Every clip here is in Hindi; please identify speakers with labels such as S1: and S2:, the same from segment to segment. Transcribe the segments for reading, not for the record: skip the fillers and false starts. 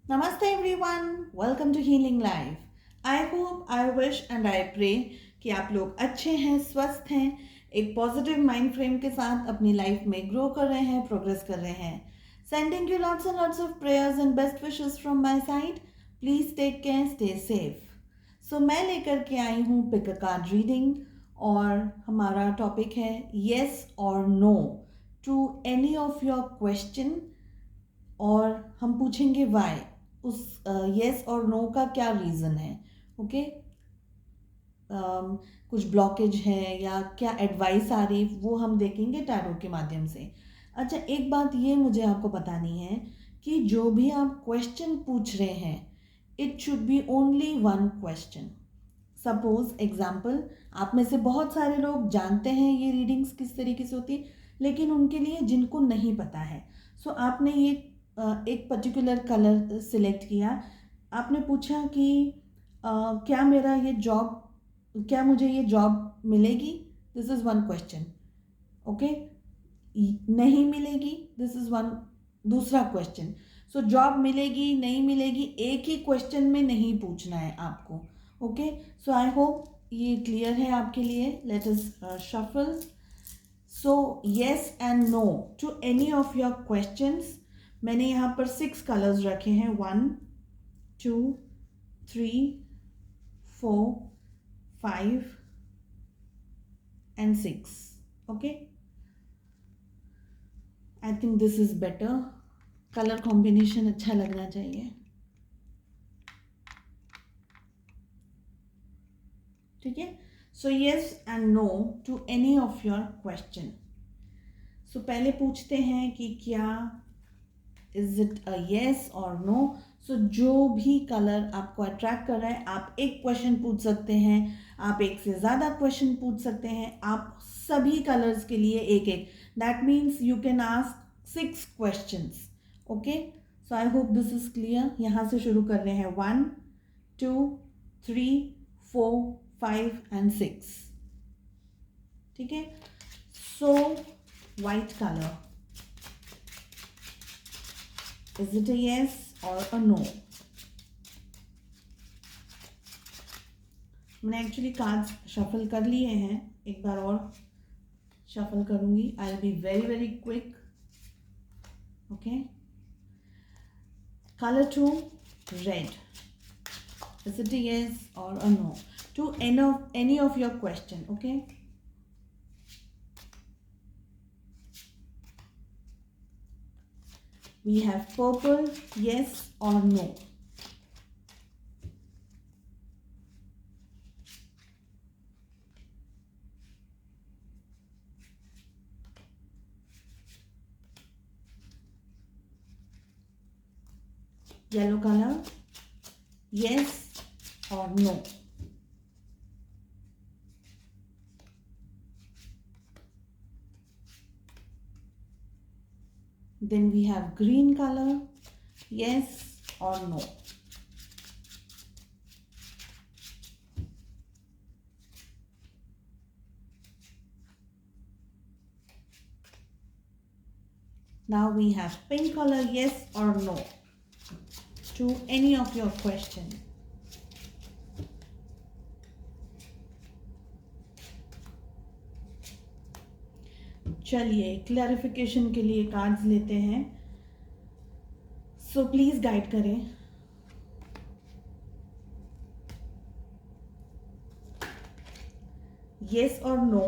S1: Namaste everyone, welcome to Healing Life. I hope, I wish and I pray कि आप लोग अच्छे हैं, स्वस्थ हैं, एक पॉजिटिव माइंड फ्रेम के साथ अपनी लाइफ में ग्रो कर रहे हैं, प्रोग्रेस कर रहे हैं. Sending you lots and lots of prayers and best wishes from my side. Please take care, stay safe. So मैं लेकर के आई हूँ पिक अ कार्ड रीडिंग और हमारा टॉपिक है yes or no to any of your question और हम पूछेंगे वाई उस यस और नो का क्या रीज़न है. ओके. कुछ ब्लॉकेज है या क्या एडवाइस आ रही वो हम देखेंगे टैरो के माध्यम से. अच्छा, एक बात ये मुझे आपको बतानी है कि जो भी आप क्वेश्चन पूछ रहे हैं it should be only one question. Suppose example, आप में से बहुत सारे लोग जानते हैं ये रीडिंग्स किस तरीके से होती है, लेकिन उनके लिए जिनको नहीं पता है, सो आपने ये एक पर्टिकुलर कलर सिलेक्ट किया. आपने पूछा कि क्या मेरा ये जॉब, क्या मुझे ये जॉब मिलेगी. This is one question. Okay. नहीं मिलेगी, दिस इज़ वन दूसरा क्वेश्चन. सो जॉब मिलेगी नहीं मिलेगी एक ही क्वेश्चन में नहीं पूछना है आपको. ओके. सो आई होप ये क्लियर है आपके लिए. Let us shuffle. So yes and no to any of your questions. मैंने यहाँ पर 6 कलर्स रखे हैं. 1 2 3 4 5 and 6. Okay. I think this is better. Colour combination अच्छा लगना चाहिए. ठीक है. So yes and no to any of your question. So पहले पूछते हैं कि क्या इज इट अ येस और नो. सो जो भी कलर आपको अट्रैक्ट कर रहा है आप एक क्वेश्चन पूछ सकते हैं, आप एक से ज़्यादा क्वेश्चन पूछ सकते हैं, आप सभी कलर्स के लिए एक एक. That means you can ask 6 questions. Okay. So I hope this is clear. यहाँ से शुरू कर रहे हैं. 1 2 3 4 5 and 6. ठीक है. So white colour, is it a yes or a no? मैंने एक्चुअली कार्ड्स शफल कर लिए हैं. एक बार और शफल करूंगी. I will be very very quick. Okay. Colour 2, red. Is it a yes or a no to any of your question? Okay. We have purple, yes or no. Yellow color, yes or no. Then we have green color, yes or no. Now we have pink color, yes or no to any of your question. चलिए क्लैरिफिकेशन के लिए कार्ड्स लेते हैं. सो प्लीज गाइड करें. येस और नो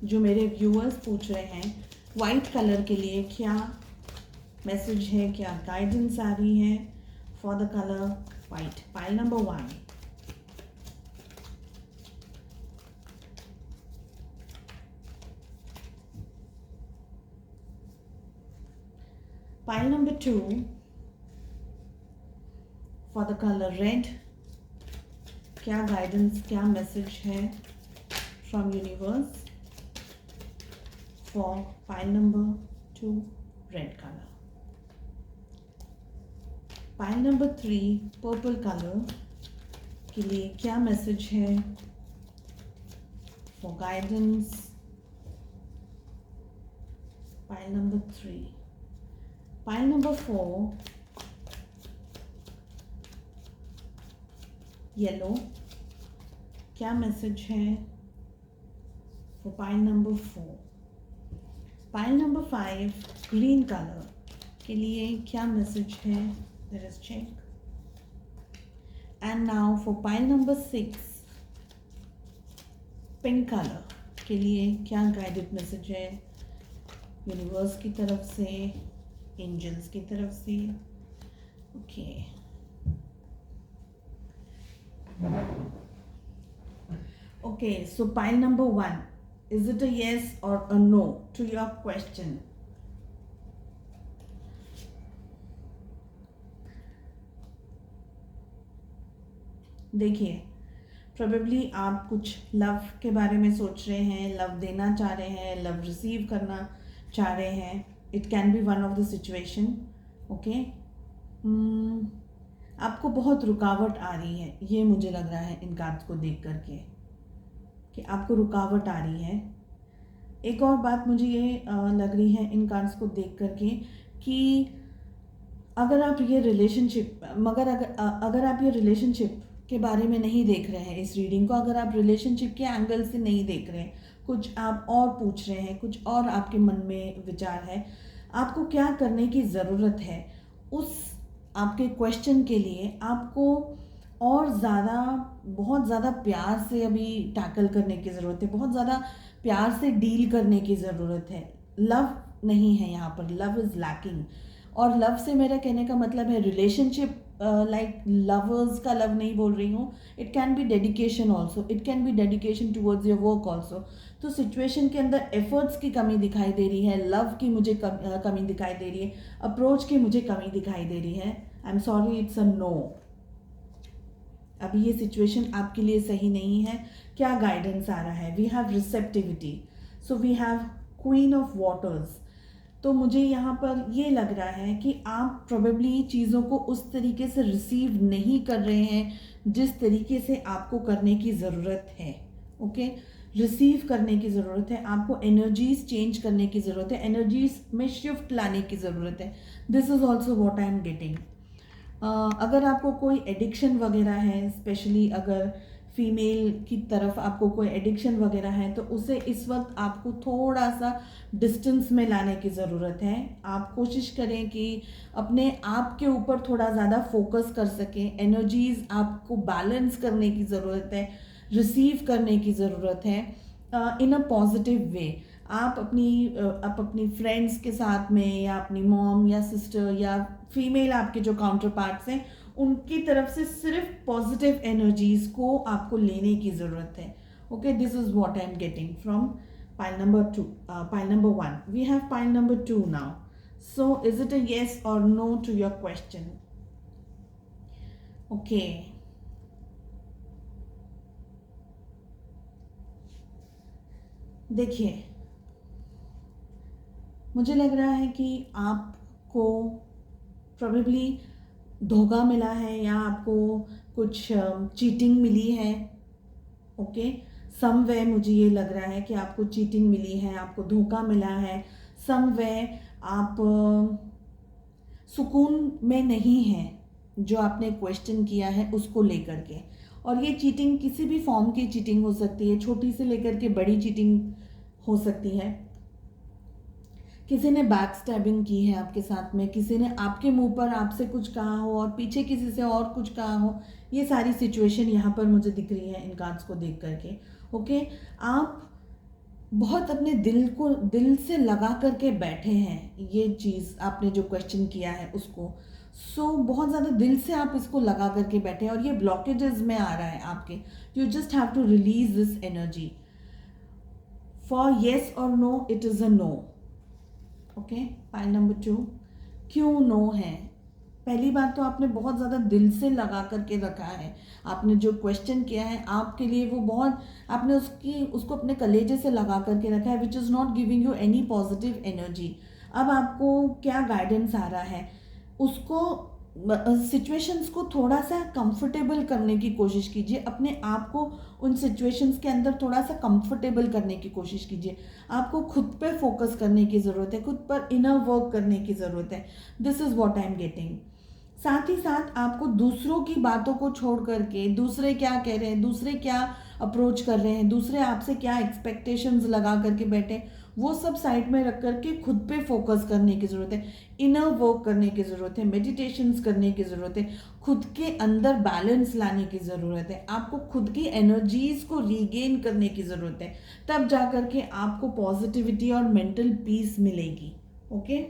S1: जो मेरे व्यूअर्स पूछ रहे हैं वाइट कलर के लिए क्या मैसेज है, क्या गाइडेंस आ रही है for the colour white. Pile number 1. Pile number 2 for the color red. क्या गाइडेंस, क्या मैसेज है from universe for pile number 2 red colour. Pile number 3 purple colour के लिए क्या मैसेज है for guidance. Pile number 3. Pile number 4 yellow, क्या मैसेज है for pile number 4? Pile number 5 green colour के लिए क्या मैसेज है? Let us check. And now for pile number 6 pink colour के लिए क्या गाइडेड मैसेज है यूनिवर्स की तरफ से, एंजल्स की तरफ से? Okay. Okay, so pile number 1, is it a yes or a no to your question? देखिए, प्रोबेबली आप कुछ लव के बारे में सोच रहे हैं, लव देना चाह रहे हैं, लव रिसीव करना चाह रहे हैं. It can B one of the situation. Okay, आपको बहुत रुकावट आ रही है, ये मुझे लग रहा है इन कार्ड्स को देख करके कि आपको रुकावट आ रही है. एक और बात मुझे ये लग रही है इन कार्ड्स को देख करके कि अगर आप ये रिलेशनशिप अगर आप ये रिलेशनशिप के बारे में नहीं देख रहे हैं इस रीडिंग को, अगर आप रिलेशनशिप के एंगल से नहीं देख रहे हैं, कुछ आप और पूछ रहे हैं, कुछ और आपके मन में विचार है, आपको क्या करने की ज़रूरत है, उस आपके क्वेश्चन के लिए आपको और ज़्यादा, बहुत ज़्यादा प्यार से अभी टैकल करने की ज़रूरत है, बहुत ज़्यादा प्यार से डील करने की ज़रूरत है. लव नहीं है यहाँ पर, लव इज़ लैकिंग. और लव से मेरा कहने का मतलब है रिलेशनशिप, लाइक लवर्स का लव नहीं बोल रही हूँ. It can B dedication also, it can B dedication towards your work also. तो सिचुएशन के अंदर एफर्ट्स की कमी दिखाई दे रही है, लव की मुझे कमी दिखाई दे रही है, अप्रोच की मुझे कमी दिखाई दे रही है. I am sorry, it's a no. अभी ये सिचुएशन आपके लिए सही नहीं है. क्या गाइडेंस आ रहा है? We have receptivity, so we have queen of waters. तो मुझे यहाँ पर ये लग रहा है कि आप प्रोबेबली चीज़ों को उस तरीके से रिसीव नहीं कर रहे हैं जिस तरीके से आपको करने की ज़रूरत है. ओके, रिसीव करने की ज़रूरत है, आपको एनर्जीज चेंज करने की ज़रूरत है, एनर्जीज में शिफ्ट लाने की ज़रूरत है. This is also what I am getting. अगर आपको कोई एडिक्शन वगैरह है, स्पेशली अगर फीमेल की तरफ आपको कोई एडिक्शन वगैरह है, तो उसे इस वक्त आपको थोड़ा सा डिस्टेंस में लाने की ज़रूरत है. आप कोशिश करें कि अपने आप के ऊपर थोड़ा ज़्यादा फोकस कर सकें. एनर्जीज़ आपको बैलेंस करने की ज़रूरत है, रिसीव करने की ज़रूरत है इन अ पॉजिटिव वे. आप अपनी फ्रेंड्स के साथ में, या अपनी मॉम या सिस्टर या फीमेल आपके जो काउंटर पार्ट्स हैं, उनकी तरफ से सिर्फ पॉजिटिव एनर्जीज को आपको लेने की ज़रूरत है. Okay, this is what I am getting from pile number 1. We have pile number 2 now. So is it a yes और no to your question? Okay, देखिए, मुझे लग रहा है कि आपको प्रोबेबली धोखा मिला है, या आपको कुछ चीटिंग मिली है. ओके, समवे मुझे ये लग रहा है कि आपको चीटिंग मिली है, आपको धोखा मिला है. समवे आप सुकून में नहीं हैं जो आपने क्वेश्चन किया है उसको लेकर के. और ये चीटिंग किसी भी फॉर्म की चीटिंग हो सकती है, छोटी से लेकर के बड़ी चीटिंग हो सकती है. किसी ने बैक स्टैबिंग की है आपके साथ में, किसी ने आपके मुंह पर आपसे कुछ कहा हो और पीछे किसी से और कुछ कहा हो. ये सारी सिचुएशन यहाँ पर मुझे दिख रही है इन कार्ड्स को देख करके. ओके, आप बहुत अपने दिल से लगा करके बैठे हैं ये चीज़, आपने जो क्वेश्चन किया है उसको. सो बहुत ज़्यादा दिल से आप इसको लगा करके बैठे हैं, और ये ब्लॉकेजेस में आ रहा है आपके. You just have to release this energy. For yes और no, it is a no. Okay, pile number 2, क्यों नो है? पहली बात तो आपने बहुत ज़्यादा दिल से लगा करके रखा है. आपने जो क्वेश्चन किया है आपके लिए वो बहुत, आपने उसको अपने कलेजे से लगा करके रखा है, which is not giving you any positive energy. अब आपको क्या गाइडेंस आ रहा है, उसको सिचुएशंस को थोड़ा सा कंफर्टेबल करने की कोशिश कीजिए. अपने आप को उन सिचुएशंस के अंदर थोड़ा सा कंफर्टेबल करने की कोशिश कीजिए. आपको खुद पे फोकस करने की ज़रूरत है, खुद पर इनर वर्क करने की ज़रूरत है. This is what I am getting. साथ ही साथ आपको दूसरों की बातों को छोड़ करके, दूसरे क्या कह रहे हैं, दूसरे क्या अप्रोच कर रहे हैं, दूसरे आपसे क्या एक्सपेक्टेशंस लगा करके बैठे, वो सब साइड में रख करके खुद पे फोकस करने की ज़रूरत है। इनर वर्क करने की ज़रूरत है, मेडिटेशंस करने की ज़रूरत है, खुद के अंदर बैलेंस लाने की ज़रूरत है, आपको खुद की एनर्जीज़ को रीगेन करने की ज़रूरत है। तब जा करके आपको पॉजिटिविटी और मेंटल पीस मिलेगी। ओके,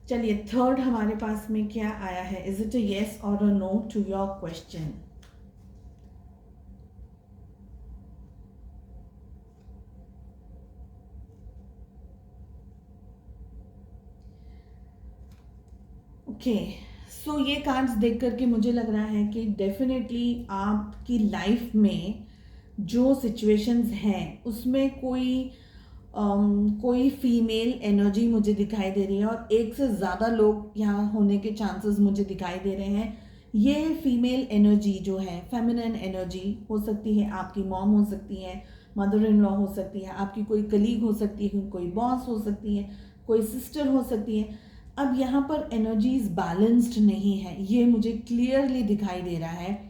S1: चलिए थर्ड हमारे पास में क्या आया है, इज इट अ येस और a no to your question. Okay, so ये कार्ड्स देख करके मुझे लग रहा है कि डेफिनेटली आपकी लाइफ में जो सिचुएशंस हैं उसमें कोई फीमेल एनर्जी मुझे दिखाई दे रही है, और एक से ज़्यादा लोग यहाँ होने के चांसेस मुझे दिखाई दे रहे हैं। ये फीमेल एनर्जी जो है, फेमिनिन एनर्जी हो सकती है, आपकी मॉम हो सकती है, मदर इन लॉ हो सकती है, आपकी कोई कलीग हो सकती है, कोई बॉस हो सकती है, कोई सिस्टर हो सकती है। अब यहाँ पर एनर्जीज बैलेंस्ड नहीं है, ये मुझे क्लियरली दिखाई दे रहा है।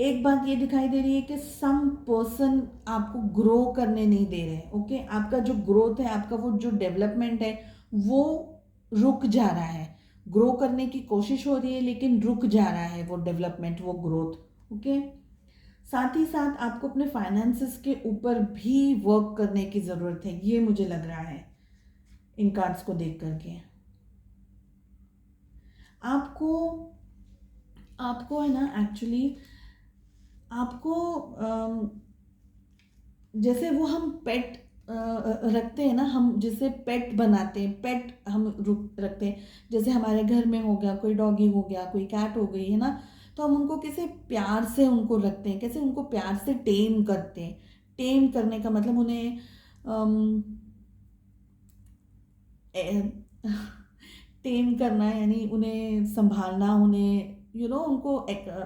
S1: एक बात ये दिखाई दे रही है कि सम पर्सन आपको ग्रो करने नहीं दे रहे। ओके, आपका जो ग्रोथ है, आपका वो जो डेवलपमेंट है, वो रुक जा रहा है। ग्रो करने की कोशिश हो रही है लेकिन रुक जा रहा है वो डेवलपमेंट, वो ग्रोथ। ओके, साथ ही साथ आपको अपने फाइनेंसेस के ऊपर भी वर्क करने की ज़रूरत है, ये मुझे लग रहा है इन कार्ड्स को देख करके। आपको आपको है ना, एक्चुअली आपको जैसे वो हम पेट रखते हैं ना, हम जैसे पेट बनाते हैं, पेट हम रखते हैं, जैसे हमारे घर में हो गया कोई डॉगी, हो गया कोई कैट हो गई है ना, तो हम उनको कैसे प्यार से उनको रखते हैं, कैसे उनको प्यार से टेम करते हैं। टेम करने का मतलब उन्हें टेम करना, यानी उन्हें संभालना, उन्हें उनको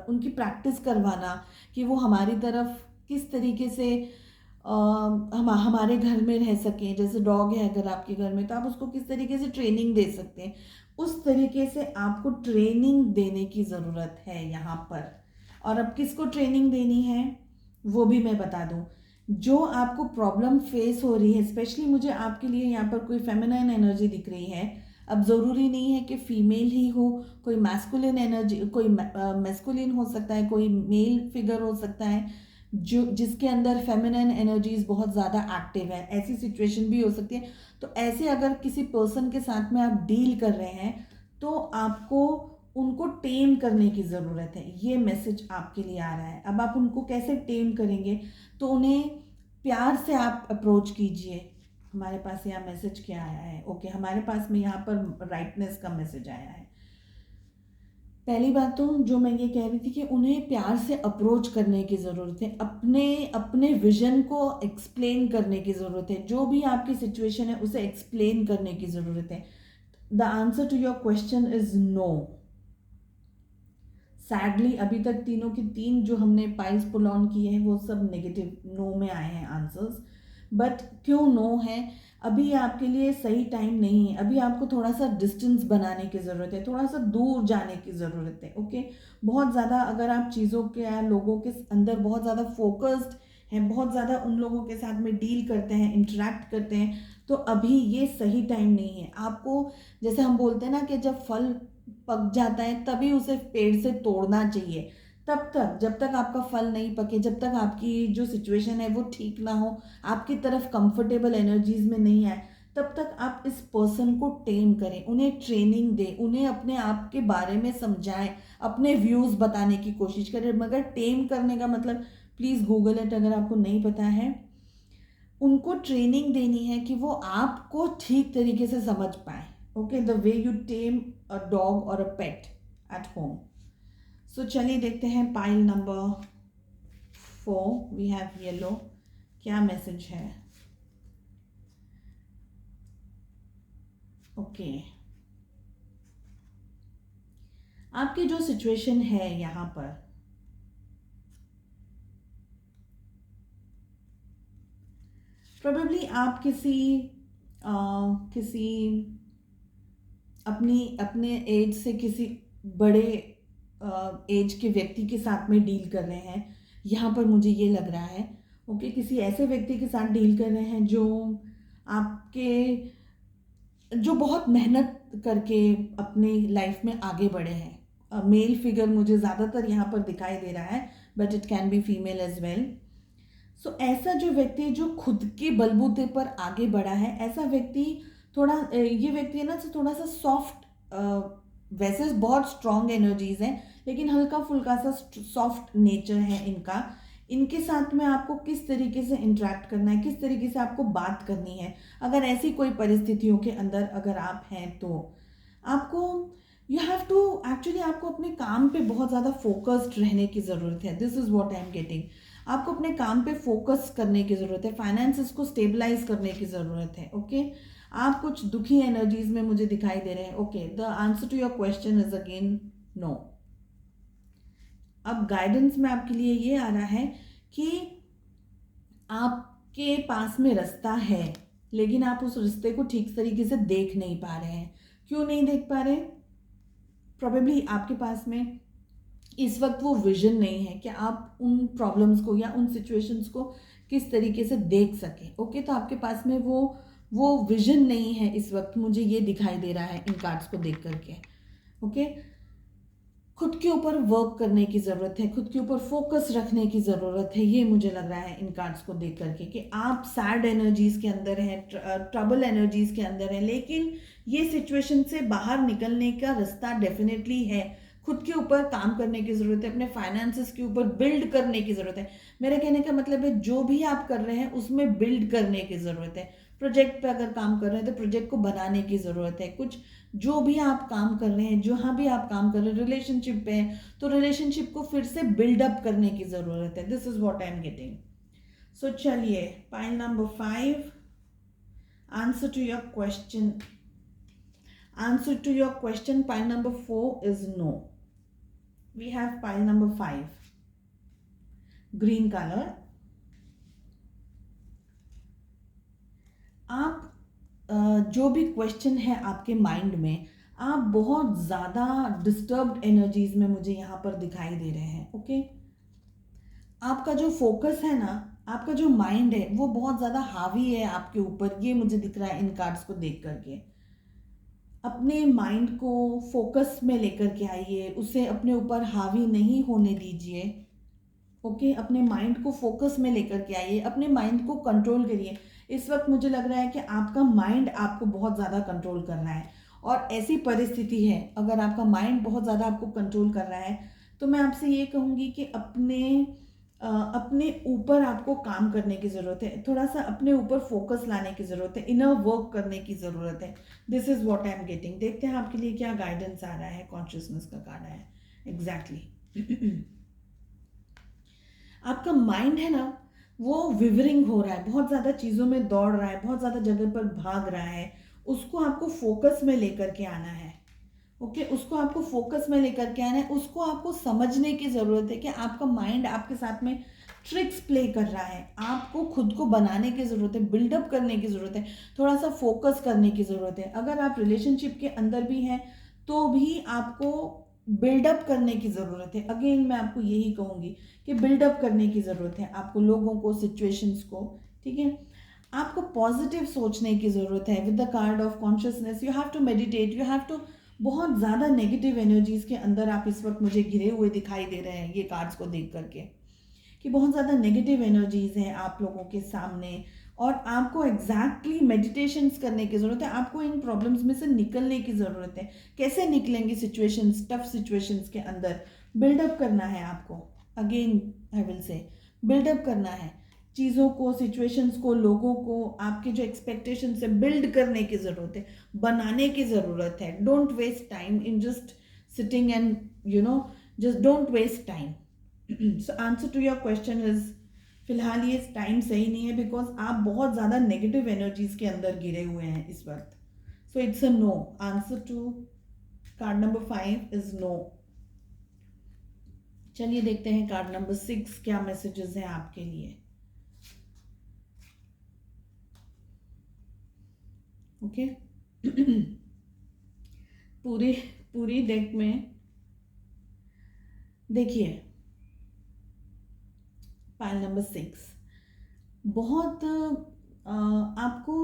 S1: उनकी प्रैक्टिस करवाना कि वो हमारी तरफ किस तरीके से हमारे घर में रह सकें। जैसे डॉग है अगर आपके घर में, तो आप उसको किस तरीके से ट्रेनिंग दे सकते हैं, उस तरीके से आपको ट्रेनिंग देने की ज़रूरत है यहाँ पर। और अब किसको ट्रेनिंग देनी है वो भी मैं बता दूँ। जो आपको प्रॉब्लम फेस हो रही है, स्पेशली मुझे आपके लिए यहाँ पर कोई फेमिनाइन एनर्जी दिख रही है। अब ज़रूरी नहीं है कि फीमेल ही हो, कोई मैस्कुलिन एनर्जी, कोई मैस्कुलिन हो सकता है, कोई मेल फिगर हो सकता है जो जिसके अंदर फेमिनिन एनर्जीज बहुत ज़्यादा एक्टिव है, ऐसी सिचुएशन भी हो सकती है। तो ऐसे अगर किसी पर्सन के साथ में आप डील कर रहे हैं तो आपको उनको टेम करने की ज़रूरत है, ये मैसेज आपके लिए आ रहा है। अब आप उनको कैसे टेम करेंगे, तो उन्हें प्यार से आप अप्रोच कीजिए। हमारे पास यहाँ मैसेज क्या आया है, ओके, हमारे पास में यहाँ पर राइटनेस का मैसेज आया है। पहली बात तो जो मैं ये कह रही थी कि उन्हें प्यार से अप्रोच करने की ज़रूरत है, अपने अपने विजन को एक्सप्लेन करने की ज़रूरत है, जो भी आपकी सिचुएशन है उसे एक्सप्लेन करने की ज़रूरत है। The answer to your question is no. Sadly अभी तक तीनों की तीन जो हमने पाइल्स पुल ऑन किए हैं वो सब नेगेटिव नो में आए हैं आंसर्स। बट क्यों नो है, अभी आपके लिए सही टाइम नहीं है, अभी आपको थोड़ा सा डिस्टेंस बनाने की ज़रूरत है, थोड़ा सा दूर जाने की ज़रूरत है। ओके, बहुत ज़्यादा अगर आप चीज़ों के या लोगों के अंदर बहुत ज़्यादा फोकस्ड हैं, बहुत ज़्यादा उन लोगों के साथ में डील करते हैं, इंटरेक्ट करते हैं, तो अभी ये सही टाइम नहीं है आपको। जैसे हम बोलते हैं ना कि जब फल पक जाता है तभी उसे पेड़ से तोड़ना चाहिए। तब तक जब तक आपका फल नहीं पके, जब तक आपकी जो सिचुएशन है वो ठीक ना हो, आपकी तरफ कंफर्टेबल एनर्जीज में नहीं आए, तब तक आप इस पर्सन को टेम करें, उन्हें ट्रेनिंग दें, उन्हें अपने आप के बारे में समझाएं, अपने व्यूज़ बताने की कोशिश करें। मगर टेम करने का मतलब, प्लीज़ गूगल इट अगर आपको नहीं पता है। उनको ट्रेनिंग देनी है कि वो आपको ठीक तरीके से समझ पाए। Okay, the way you tame a dog और a pet at home. So चलिए देखते हैं pile number 4, we have yellow, क्या मैसेज है। ओके, आपकी जो सिचुएशन है यहाँ पर, प्रोबेबली आप किसी अपने एज से किसी बड़े एज के व्यक्ति के साथ में डील कर रहे हैं, यहाँ पर मुझे ये लग रहा है। ओके, किसी ऐसे व्यक्ति के साथ डील कर रहे हैं जो आपके जो बहुत मेहनत करके अपनी लाइफ में आगे बढ़े हैं। मेल फिगर मुझे ज़्यादातर यहाँ पर दिखाई दे रहा है, but it can be female as well. So ऐसा जो व्यक्ति जो खुद के बलबूते पर आगे बढ़ा है, ऐसा व्यक्ति थोड़ा ये व्यक्ति है ना, थोड़ा सा सॉफ्ट, वैसे बहुत स्ट्रॉन्ग एनर्जीज हैं लेकिन हल्का फुल्का सा सॉफ्ट नेचर है इनका। इनके साथ में आपको किस तरीके से इंटरेक्ट करना है, किस तरीके से आपको बात करनी है, अगर ऐसी कोई परिस्थितियों के अंदर अगर आप हैं तो आपको यू हैव टू एक्चुअली आपको अपने काम पे बहुत ज़्यादा फोकस्ड रहने की ज़रूरत है। This is what I am getting. आपको अपने काम पे फोकस करने की ज़रूरत है, फाइनेंसेस को स्टेबलाइज करने की ज़रूरत है। ओके, आप कुछ दुखी एनर्जीज में मुझे दिखाई दे रहे हैं। Okay, the answer to your question is again no. अब गाइडेंस में आपके लिए ये आ रहा है कि आपके पास में रास्ता है लेकिन आप उस रास्ते को ठीक तरीके से देख नहीं पा रहे हैं। क्यों नहीं देख पा रहे? प्रोबेबली आपके पास में इस वक्त वो विजन नहीं है कि आप उन प्रॉब्लम्स को या उन सिचुएशंस को किस तरीके से देख सकें। ओके, तो आपके पास में वो विजन नहीं है इस वक्त, मुझे ये दिखाई दे रहा है इन कार्ड्स को देख करके। ओके, खुद के ऊपर वर्क करने की ज़रूरत है, खुद के ऊपर फोकस रखने की ज़रूरत है, ये मुझे लग रहा है इन कार्ड्स को देख करके कि आप सैड एनर्जीज़ के अंदर हैं, ट्रबल एनर्जीज़ के अंदर हैं, लेकिन ये सिचुएशन से बाहर निकलने का रास्ता डेफिनेटली है। खुद के ऊपर काम करने की ज़रूरत है, अपने फाइनेंसेस के ऊपर बिल्ड करने की ज़रूरत है। मेरा कहने का मतलब है जो भी आप कर रहे हैं उसमें बिल्ड करने की ज़रूरत है। प्रोजेक्ट पे अगर काम कर रहे हैं तो प्रोजेक्ट को बनाने की ज़रूरत है। कुछ जो भी आप काम कर रहे हैं, जहाँ भी आप काम कर रहे हैं, रिलेशनशिप पे हैं तो रिलेशनशिप को फिर से बिल्डअप करने की ज़रूरत है। This is what I am getting. So चलिए, pile number 5, answer to your question. Answer to your question, pile number 4 is no. We have pile number 5, green color. आप जो भी क्वेश्चन है आपके माइंड में, आप बहुत ज़्यादा डिस्टर्ब्ड एनर्जीज में मुझे यहाँ पर दिखाई दे रहे हैं। ओके, आपका जो फोकस है ना, आपका जो माइंड है वो बहुत ज़्यादा हावी है आपके ऊपर, ये मुझे दिख रहा है इन कार्ड्स को देख करके। अपने माइंड को फोकस में लेकर के आइए, उसे अपने ऊपर हावी नहीं होने दीजिए। ओके, अपने माइंड को फोकस में लेकर के आइए, अपने माइंड को कंट्रोल करिए। इस वक्त मुझे लग रहा है कि आपका माइंड आपको बहुत ज़्यादा कंट्रोल कर रहा है, और ऐसी परिस्थिति है अगर आपका माइंड बहुत ज़्यादा आपको कंट्रोल कर रहा है तो मैं आपसे ये कहूँगी कि अपने ऊपर आपको काम करने की ज़रूरत है, थोड़ा सा अपने ऊपर फोकस लाने की ज़रूरत है, इनर वर्क करने की ज़रूरत है। This is what I am getting. देखते हैं आपके लिए क्या गाइडेंस आ रहा है। कॉन्शियसनेस का कार्ड है एग्जैक्टली। आपका माइंड है ना, वो विवरिंग हो रहा है, बहुत ज़्यादा चीज़ों में दौड़ रहा है, बहुत ज़्यादा जगह पर भाग रहा है। उसको आपको फोकस में लेकर के आना है। ओके, उसको आपको फोकस में लेकर के आना है। उसको आपको समझने की ज़रूरत है कि आपका माइंड आपके साथ में ट्रिक्स प्ले कर रहा है। आपको खुद को बनाने की ज़रूरत है, बिल्डअप करने की ज़रूरत है, थोड़ा सा फोकस करने की ज़रूरत है। अगर आप रिलेशनशिप के अंदर भी हैं तो भी आपको बिल्डअप करने की ज़रूरत है। अगेन मैं आपको यही कहूँगी कि बिल्डअप करने की ज़रूरत है आपको, लोगों को, सिचुएशंस को। ठीक है, आपको पॉजिटिव सोचने की ज़रूरत है। With the card of consciousness you have to meditate, you have to. बहुत ज़्यादा नेगेटिव एनर्जीज के अंदर आप इस वक्त मुझे घिरे हुए दिखाई दे रहे हैं ये कार्ड्स को देख करके, कि बहुत ज़्यादा नेगेटिव एनर्जीज हैं आप लोगों के सामने, और आपको एग्जैक्टली मेडिटेशंस करने की ज़रूरत है। आपको इन प्रॉब्लम्स में से निकलने की ज़रूरत है। कैसे निकलेंगे सिचुएशंस, टफ सिचुएशंस के अंदर? बिल्डअप करना है आपको। Again I will say, build up करना है चीज़ों को, सिचुएशंस को, लोगों को। आपके जो एक्सपेक्टेशन से बिल्ड करने की ज़रूरत है, बनाने की ज़रूरत है। Don't waste time in just sitting and just don't waste time. So answer to your question is, फिलहाल ये टाइम सही नहीं है, बिकॉज आप बहुत ज़्यादा नेगेटिव एनर्जीज के अंदर गिरे हुए हैं इस वक्त। So it's a no. Answer to card number 5 is no. चलिए देखते हैं कार्ड नंबर 6 क्या मैसेजेस हैं आपके लिए। ओके पूरी पूरी डेक में देखिए, पाइल नंबर 6 बहुत आपको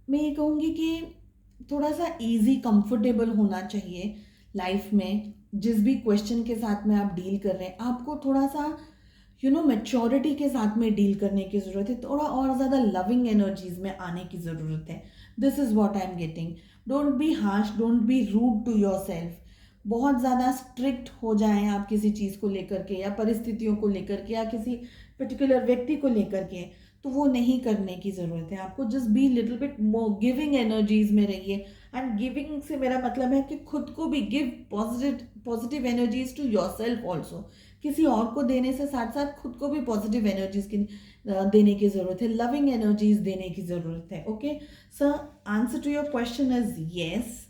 S1: मैं ये कहूँगी कि थोड़ा सा इजी कंफर्टेबल होना चाहिए लाइफ में। जिस भी क्वेश्चन के साथ में आप डील कर रहे हैं, आपको थोड़ा सा मैच्योरिटी के साथ में डील करने की ज़रूरत है, थोड़ा और ज़्यादा लविंग एनर्जीज में आने की ज़रूरत है। This is what I am getting. Don't be harsh, don't be rude to yourself. बहुत ज़्यादा स्ट्रिक्ट हो जाएं आप किसी चीज़ को लेकर के या परिस्थितियों को लेकर के या किसी पर्टिकुलर व्यक्ति को लेकर के, तो वो नहीं करने की ज़रूरत है आपको। Just be little bit more giving energies में रहिए। एंड गिविंग से मेरा मतलब है कि खुद को भी give positive energies to yourself also. किसी और को देने से साथ साथ खुद को भी पॉजिटिव एनर्जीज की देने की ज़रूरत है, लविंग एनर्जीज देने की ज़रूरत है। Okay sir, answer to your question is yes.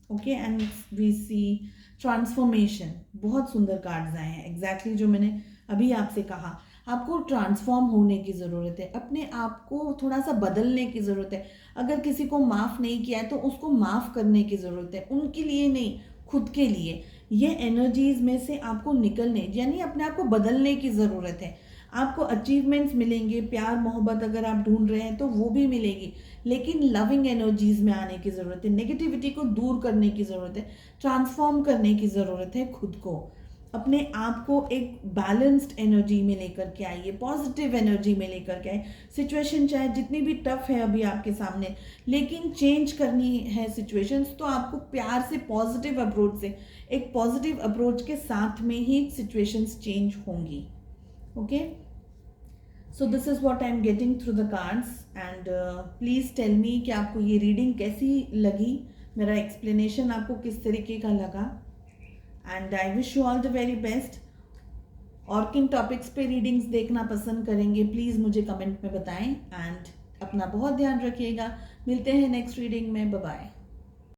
S1: Okay, and we see transformation. बहुत सुंदर कार्ड्स आए हैं, एग्जैक्टली जो मैंने अभी आपसे कहा। आपको ट्रांसफॉर्म होने की ज़रूरत है, अपने आप को थोड़ा सा बदलने की ज़रूरत है। अगर किसी को माफ़ नहीं किया है तो उसको माफ़ करने की ज़रूरत है, उनके लिए नहीं, खुद के लिए। ये एनर्जीज में से आपको निकलने, यानी अपने आप को बदलने की ज़रूरत है। आपको अचीवमेंट्स मिलेंगे, प्यार मोहब्बत अगर आप ढूंढ रहे हैं तो वो भी मिलेगी, लेकिन लविंग एनर्जीज में आने की ज़रूरत है। नेगेटिविटी को दूर करने की ज़रूरत है, ट्रांसफॉर्म करने की ज़रूरत है खुद को। अपने आप को एक बैलेंस्ड एनर्जी में लेकर के आइए, पॉजिटिव एनर्जी में लेकर के आइए। सिचुएशन चाहे जितनी भी टफ है अभी आपके सामने, लेकिन चेंज करनी है सिचुएशंस, तो आपको प्यार से, पॉजिटिव अप्रोच से, एक पॉजिटिव अप्रोच के साथ में ही सिचुएशंस चेंज होंगी। Okay, so this is what I am getting through the cards. And please tell me कि आपको ये रीडिंग कैसी लगी, मेरा एक्सप्लेनेशन आपको किस तरीके का लगा। And I wish you all the very best. और किन टॉपिक्स पे रीडिंग्स देखना पसंद करेंगे प्लीज़ मुझे कमेंट में बताएं। एंड अपना बहुत ध्यान रखिएगा। मिलते हैं नेक्स्ट रीडिंग में। Bye bye.